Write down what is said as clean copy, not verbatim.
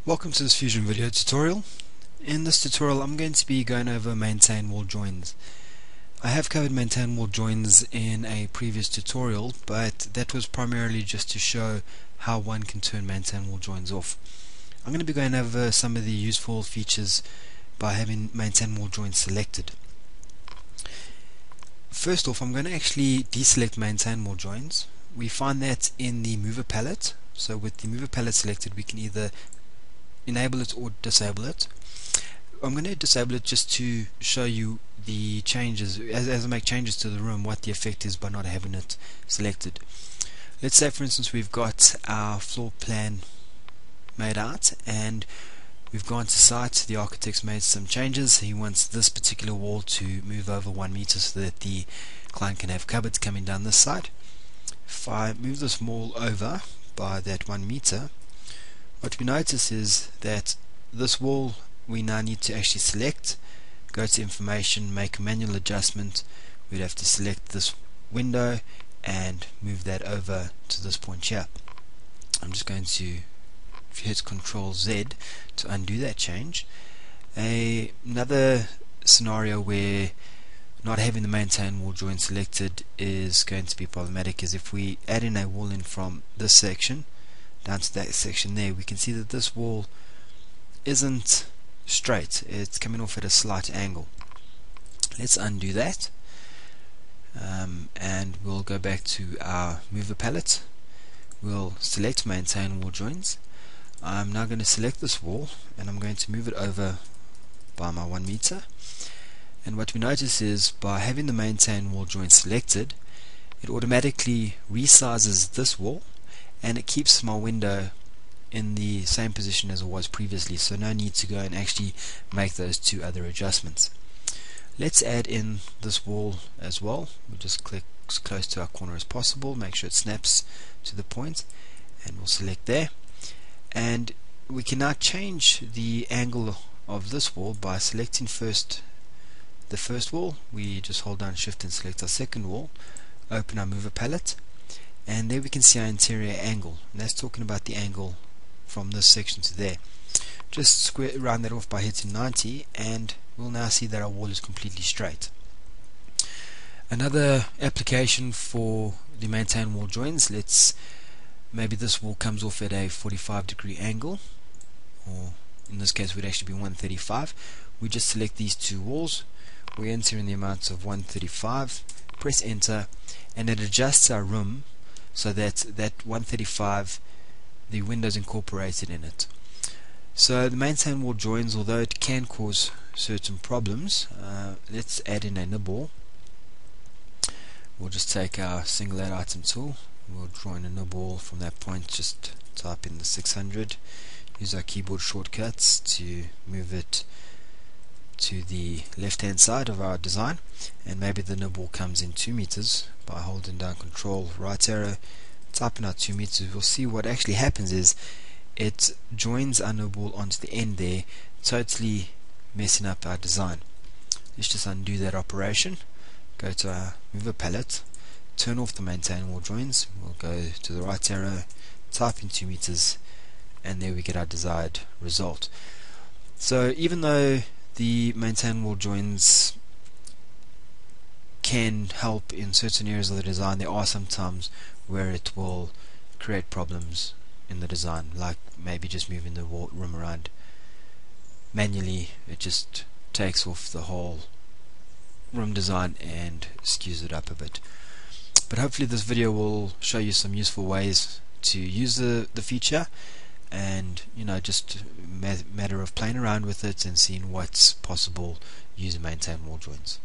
Welcome to this Fusion video tutorial. In this tutorial I'm going to be going over maintain wall joins. I have covered maintain wall joins in a previous tutorial, but that was primarily just to show how one can turn maintain wall joins off. I'm going to be going over some of the useful features by having maintain wall joins selected. First off, I'm going to actually deselect maintain wall joins. We find that in the mover palette. So with the mover palette selected, we can either enable it or disable it. I'm going to disable it just to show you the changes as I make changes to the room, what the effect is by not having it selected. Let's say for instance we've got our floor plan made out and we've gone to site. The architect's made some changes. He wants this particular wall to move over 1 meter so that the client can have cupboards coming down this side. If I move this wall over by that 1 meter, what we notice is that this wall we now need to actually select, go to information, make a manual adjustment. We'd have to select this window and move that over to this point here. I'm just going to hit Ctrl Z to undo that change. Another scenario where not having the maintain wall join selected is going to be problematic is if we add in a wall in from this section down to that section there. We can see that this wall isn't straight, it's coming off at a slight angle. Let's undo that, and we'll go back to our mover palette. We'll select maintain wall joins. I'm now going to select this wall and I'm going to move it over by my 1 meter, and what we notice is by having the maintain wall join selected, it automatically resizes this wall and it keeps my window in the same position as it was previously, so no need to go and actually make those two other adjustments. Let's add in this wall as well. We'll just click as close to our corner as possible, make sure it snaps to the point, and we'll select there. And we can now change the angle of this wall by selecting first the first wall. We just hold down Shift and select our second wall, open our mover palette, and there we can see our interior angle, and that's talking about the angle from this section to there. Just round that off by hitting 90 and we'll now see that our wall is completely straight. Another application for the maintain wall joins, maybe this wall comes off at a 45-degree angle, or in this case would actually be 135. We just select these two walls, we enter in the amount of 135, press enter, and it adjusts our room so that 135, the windows incorporated in it. So the maintain wall joins, although it can cause certain problems, let's add in a nibble. We'll just take our single add item tool, we'll draw in a nibble from that point, just type in the 600, use our keyboard shortcuts to move it to the left hand side of our design, and maybe the nibble comes in 2 meters by holding down Control right arrow, type in our 2 meters. We'll see what actually happens is it joins our nibble onto the end there, totally messing up our design. Let's just undo that operation, go to our mover palette, turn off the maintain wall joins, we'll go to the right arrow, type in 2 meters, and there we get our desired result. So even though the maintain wall joins can help in certain areas of the design, there are some times where it will create problems in the design, like maybe just moving the room around manually. It just takes off the whole room design and skews it up a bit. But hopefully this video will show you some useful ways to use the feature, and just matter of playing around with it and seeing what's possible using maintain wall joins.